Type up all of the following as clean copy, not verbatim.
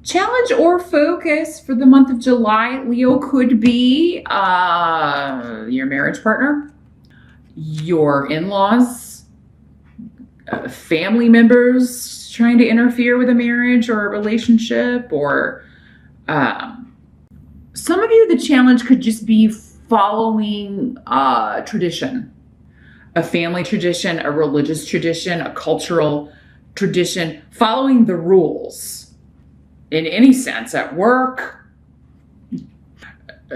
Challenge or focus for the month of July, Leo, could be your marriage partner, your in-laws, family members trying to interfere with a marriage or a relationship, or some of you, the challenge could just be following tradition, a family tradition, a religious tradition, a cultural tradition, following the rules in any sense, at work,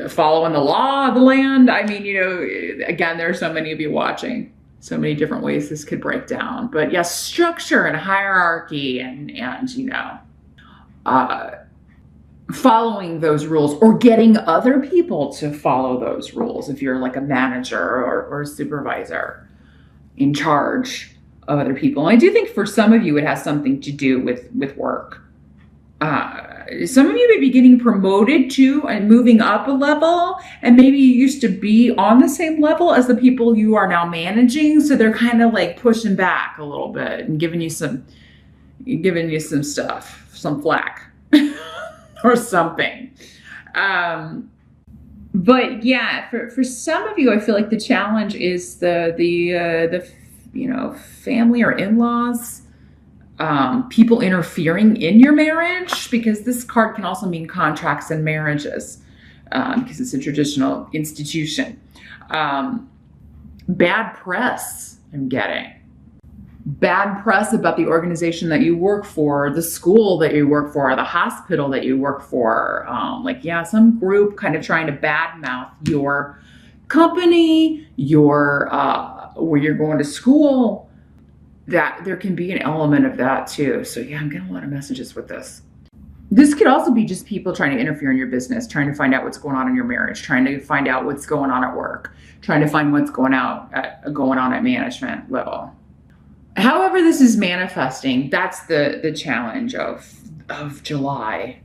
following the law of the land. I mean, you know, again, there are so many of you watching, so many different ways this could break down. But yes, structure and hierarchy and you know, following those rules or getting other people to follow those rules. If you're like a manager or a supervisor in charge of other people. And I do think for some of you, it has something to do with work. Some of you may be getting promoted to and moving up a level, and maybe you used to be on the same level as the people you are now managing. So they're kind of like pushing back a little bit and giving you some stuff, some flack or something. But yeah, for some of you, I feel like the challenge is the you know, family or in-laws. People interfering in your marriage, because this card can also mean contracts and marriages, because it's a traditional institution. Bad press, I'm getting. Bad press about the organization that you work for, the school that you work for, the hospital that you work for. Like, yeah, some group kind of trying to badmouth your company, your where you're going to school. That there can be an element of that too. So yeah, I'm getting a lot of messages with this. This could also be just people trying to interfere in your business, trying to find out what's going on in your marriage, trying to find out what's going on at work, trying to find what's going on at management level. However this is manifesting, that's the challenge of July,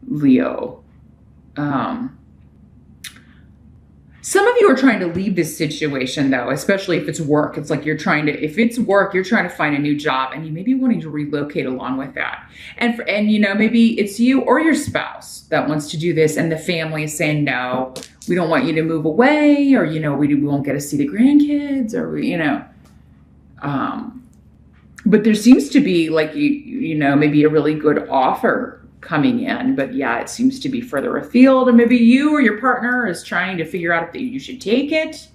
Leo. Some of you are trying to leave this situation though, especially if it's work. It's like if it's work, you're trying to find a new job, and you may be wanting to relocate along with that. And you know, maybe it's you or your spouse that wants to do this, and the family is saying, no, we don't want you to move away, or, you know, we won't get to see the grandkids, or, you know, but there seems to be like, you know, maybe a really good offer coming in, but yeah, it seems to be further afield, and maybe you or your partner is trying to figure out if you should take it.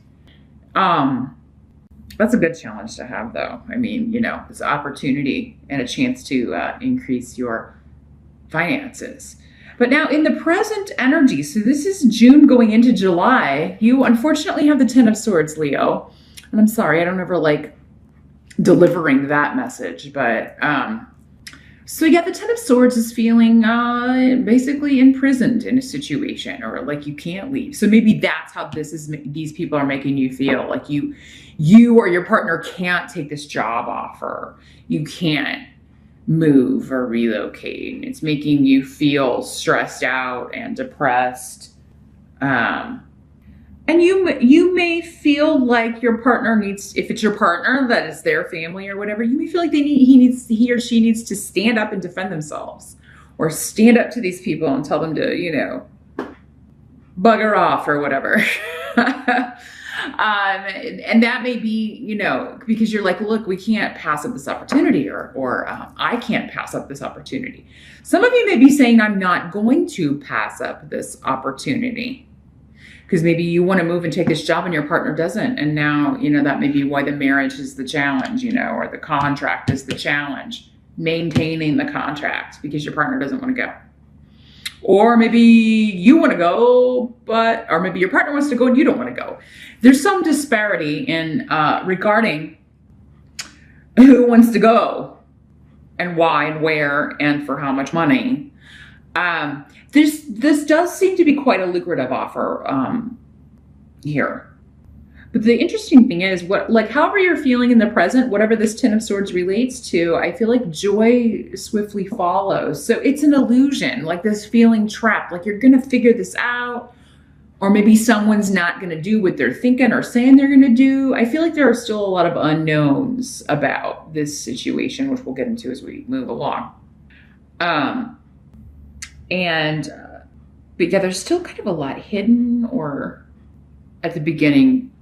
That's a good challenge to have though. I mean, you know, it's an opportunity and a chance to increase your finances. But now in the present energy, so this is June going into July, you unfortunately have the Ten of Swords, Leo. And I'm sorry, I don't ever like delivering that message, but so yeah, the Ten of Swords is feeling basically imprisoned in a situation, or like you can't leave. So maybe that's how these people are making you feel, like you or your partner can't take this job offer. You can't move or relocate. It's making you feel stressed out and depressed. And you may feel like your partner needs, if it's your partner that is their family or whatever, you may feel like he or she needs to stand up and defend themselves, or stand up to these people and tell them to, you know, bugger off or whatever. And that may be, you know, because you're like, look, we can't pass up this opportunity, or I can't pass up this opportunity. Some of you may be saying, I'm not going to pass up this opportunity. Because maybe you want to move and take this job and your partner doesn't. And now, you know, that may be why the marriage is the challenge, you know, or the contract is the challenge. Maintaining the contract because your partner doesn't want to go. Or maybe you want to go, or maybe your partner wants to go and you don't want to go. There's some disparity in regarding who wants to go and why and where and for how much money. This does seem to be quite a lucrative offer here. But the interesting thing is, however you're feeling in the present, whatever this Ten of Swords relates to, I feel like joy swiftly follows. So it's an illusion, like this feeling trapped, like you're going to figure this out, or maybe someone's not going to do what they're thinking or saying they're going to do. I feel like there are still a lot of unknowns about this situation, which we'll get into as we move along. And, but yeah, there's still kind of a lot hidden or at the beginning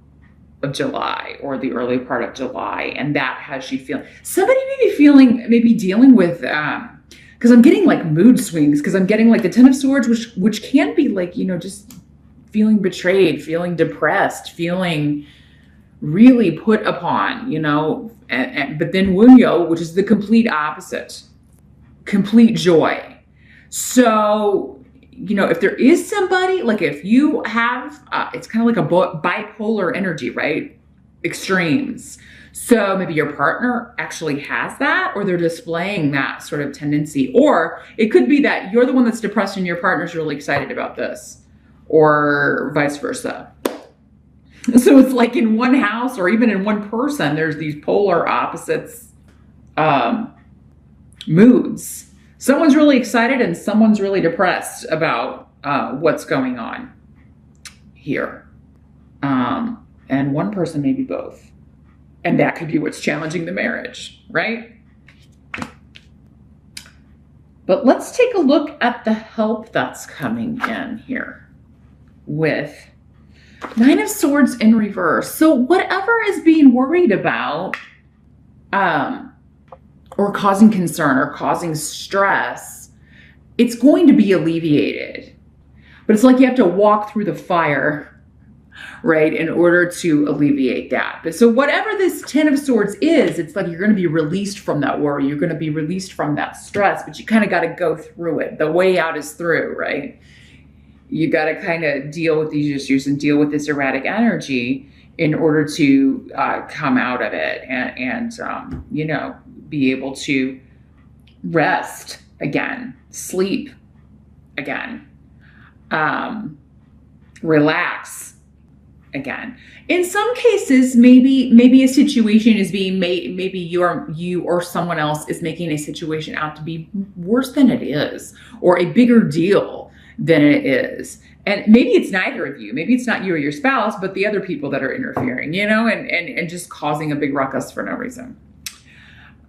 of July or the early part of July. And that has you feeling, somebody may be dealing with, because I'm getting like mood swings, because I'm getting like the Ten of Swords, which can be like, you know, just feeling betrayed, feeling depressed, feeling really put upon, you know, but then Wunyo, which is the complete opposite, complete joy. So, you know, if there is somebody, like if you have, it's kind of like a bipolar energy, right? Extremes. So maybe your partner actually has that, or they're displaying that sort of tendency. Or it could be that you're the one that's depressed and your partner's really excited about this, or vice versa. So it's like in one house or even in one person, there's these polar opposites, moods. Someone's really excited and someone's really depressed about what's going on here. And one person, maybe both. And that could be what's challenging the marriage, right? But let's take a look at the help that's coming in here with Nine of Swords in reverse. So whatever is being worried about, or causing concern or causing stress, it's going to be alleviated. But it's like you have to walk through the fire, right, in order to alleviate that. But so whatever this Ten of Swords is, it's like you're going to be released from that worry. You're going to be released from that stress, but you kind of got to go through it. The way out is through, right? You got to kind of deal with these issues and deal with this erratic energy in order to come out of it and you know, be able to rest again, sleep again, relax again. In some cases, maybe a situation is being made, maybe you or someone else is making a situation out to be worse than it is, or a bigger deal than it is. And maybe it's neither of you. Maybe it's not you or your spouse, but the other people that are interfering, you know, and just causing a big ruckus for no reason.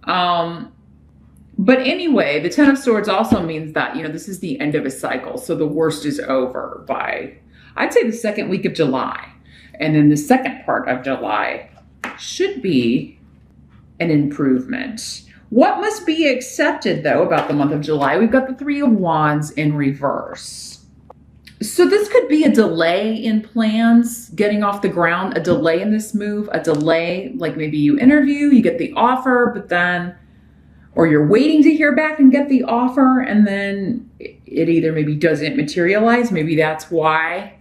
But anyway, the Ten of Swords also means that, you know, this is the end of a cycle. So the worst is over by, I'd say, the second week of July. And then the second part of July should be an improvement. What must be accepted, though, about the month of July? We've got the Three of Wands in reverse. So this could be a delay in plans getting off the ground, a delay in this move, a delay, like maybe you interview, you get the offer, but then, or you're waiting to hear back and get the offer, and then it either maybe doesn't materialize. Maybe that's why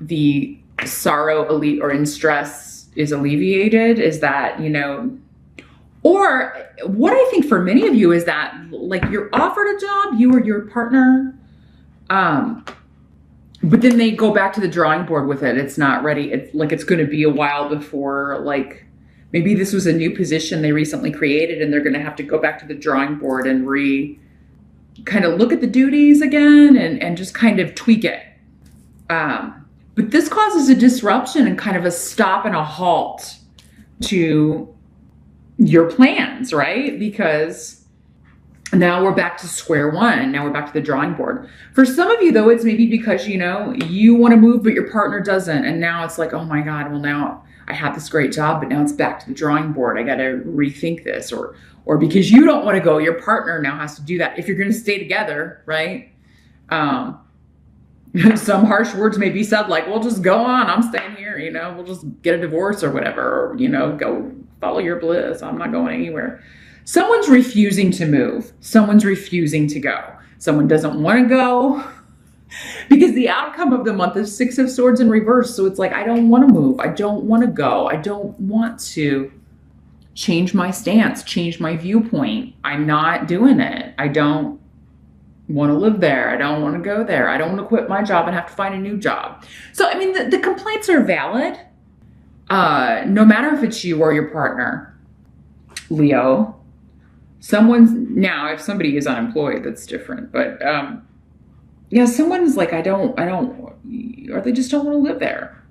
the sorrow or in stress is alleviated, is that, you know, or what I think for many of you is that, like, you're offered a job, you or your partner, but then they go back to the drawing board with it. It's not ready. It's like, it's going to be a while before, like, maybe this was a new position they recently created and they're going to have to go back to the drawing board and kind of look at the duties again and just kind of tweak it. But this causes a disruption and kind of a stop and a halt to your plans, right? Because now we're back to square one. Now we're back to the drawing board. For some of you, though, it's maybe because, you know, you want to move, but your partner doesn't. And now it's like, oh my God, well, now I have this great job, but now it's back to the drawing board. I got to rethink this. Or because you don't want to go, your partner now has to do that. If you're going to stay together, right? Some harsh words may be said, like, well, just go on. I'm staying here, you know, we'll just get a divorce or whatever, or, you know, go follow your bliss. I'm not going anywhere. Someone's refusing to move. Someone's refusing to go. Someone doesn't want to go because the outcome of the month is Six of Swords in reverse. So it's like, I don't want to move. I don't want to go. I don't want to change my stance, change my viewpoint. I'm not doing it. I don't want to live there. I don't want to go there. I don't want to quit my job and have to find a new job. So, I mean, the complaints are valid, no matter if it's you or your partner, Leo. Now, if somebody is unemployed, that's different. But yeah, someone's like, or they just don't want to live there.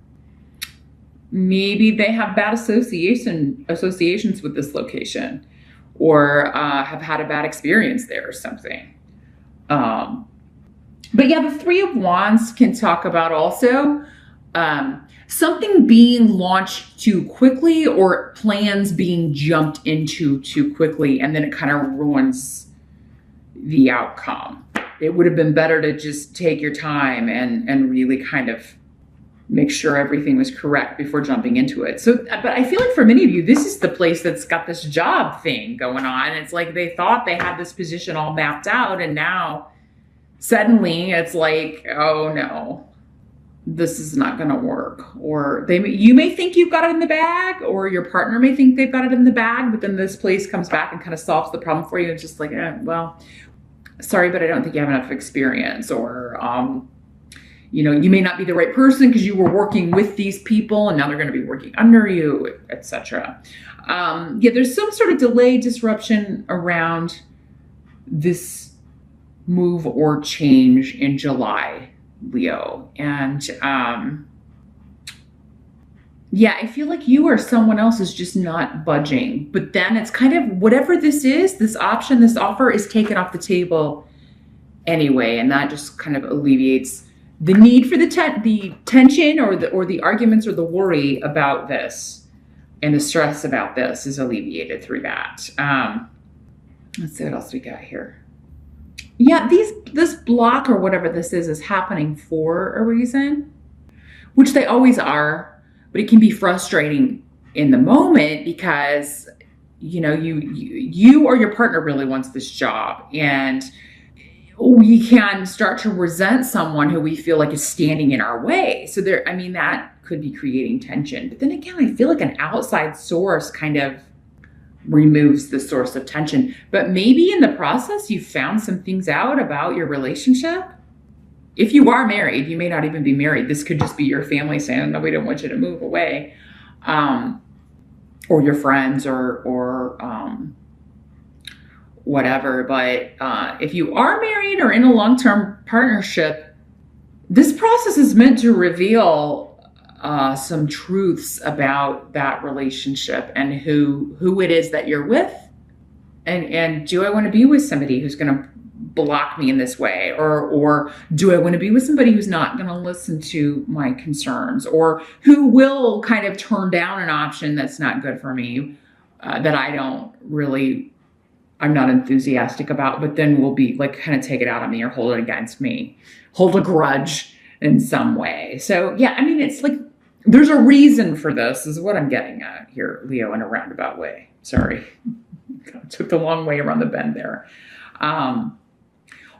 Maybe they have bad associations with this location, or have had a bad experience there or something. But yeah, the Three of Wands can talk about also something being launched too quickly or plans being jumped into too quickly, and then it kind of ruins the outcome. It would have been better to just take your time and really kind of make sure everything was correct before jumping into it. So, but I feel like for many of you, this is the place that's got this job thing going on. It's like they thought they had this position all mapped out, and now suddenly it's like, oh no, this is not going to work. Or you may think you've got it in the bag, or your partner may think they've got it in the bag, but then this place comes back and kind of solves the problem for you. It's just like, well, sorry, but I don't think you have enough experience, or, you know, you may not be the right person because you were working with these people and now they're going to be working under you, etc. Yeah, there's some sort of delay, disruption around this move or change in July, Leo. And yeah, I feel like you or someone else is just not budging. But then it's kind of whatever this is, this option, this offer is taken off the table anyway. And that just kind of alleviates the need for the tension or the arguments or the worry about this, and the stress about this is alleviated through that. Let's see what else we got here. Yeah, this block or whatever this is happening for a reason, which they always are, but it can be frustrating in the moment because, you know, you or your partner really wants this job, and we can start to resent someone who we feel like is standing in our way. So there, I mean, that could be creating tension. But then again, I feel like an outside source kind of removes the source of tension. But maybe in the process, you found some things out about your relationship. If you are married, you may not even be married. This could just be your family saying, no, we don't want you to move away. Or your friends or whatever. But if you are married or in a long-term partnership, this process is meant to reveal some truths about that relationship and who it is that you're with. And do I want to be with somebody who's going to block me in this way? Or do I want to be with somebody who's not going to listen to my concerns, or who will kind of turn down an option that's not good for me, that I'm not enthusiastic about, but then will be like kind of take it out on me or hold it against me, hold a grudge in some way. So yeah, I mean, it's like, there's a reason for this is what I'm getting at here, Leo, in a roundabout way. Sorry. Took the long way around the bend there.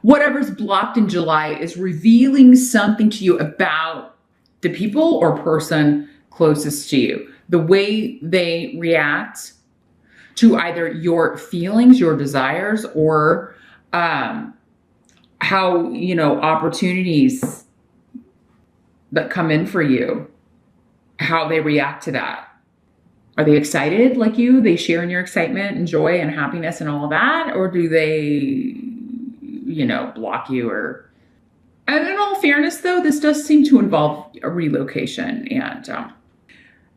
Whatever's blocked in July is revealing something to you about the people or person closest to you, the way they react to either your feelings, your desires, or how, you know, opportunities that come in for you, how they react to that. Are they excited like you? They share in your excitement and joy and happiness and all of that? Or do they, you know, block you? Or, and in all fairness though, this does seem to involve a relocation, and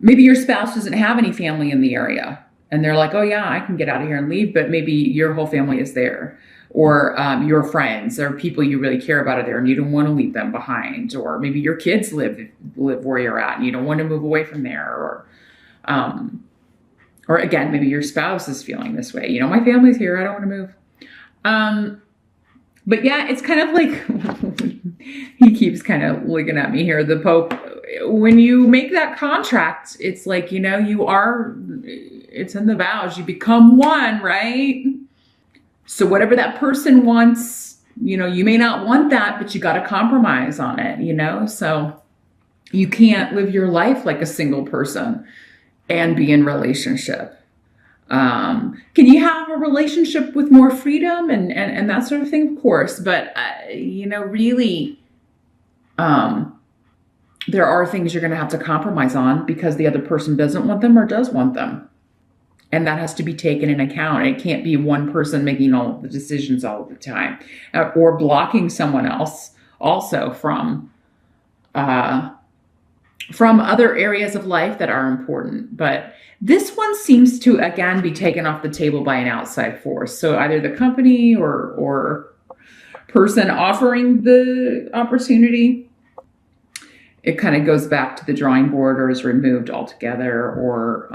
maybe your spouse doesn't have any family in the area. And they're like, oh yeah, I can get out of here and leave, but maybe your whole family is there, or your friends or people you really care about are there and you don't want to leave them behind, or maybe your kids live where you're at and you don't want to move away from there, or again, maybe your spouse is feeling this way. You know, my family's here, I don't want to move. But yeah, it's kind of like, he keeps kind of looking at me here, the Pope. When you make that contract, it's like, you know, it's in the vows, you become one, right? So whatever that person wants, you know, you may not want that, but you got to compromise on it, you know? So you can't live your life like a single person and be in relationship. Can you have a relationship with more freedom and that sort of thing? Of course. But, you know, really, there are things you're going to have to compromise on because the other person doesn't want them or does want them. And that has to be taken into account. It can't be one person making all the decisions all the time, or blocking someone else also from other areas of life that are important. But this one seems to, again, be taken off the table by an outside force. So either the company or person offering the opportunity, it kind of goes back to the drawing board or is removed altogether. Or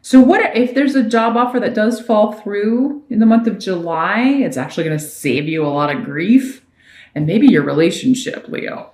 so what if there's a job offer that does fall through in the month of July? It's actually going to save you a lot of grief and maybe your relationship, Leo.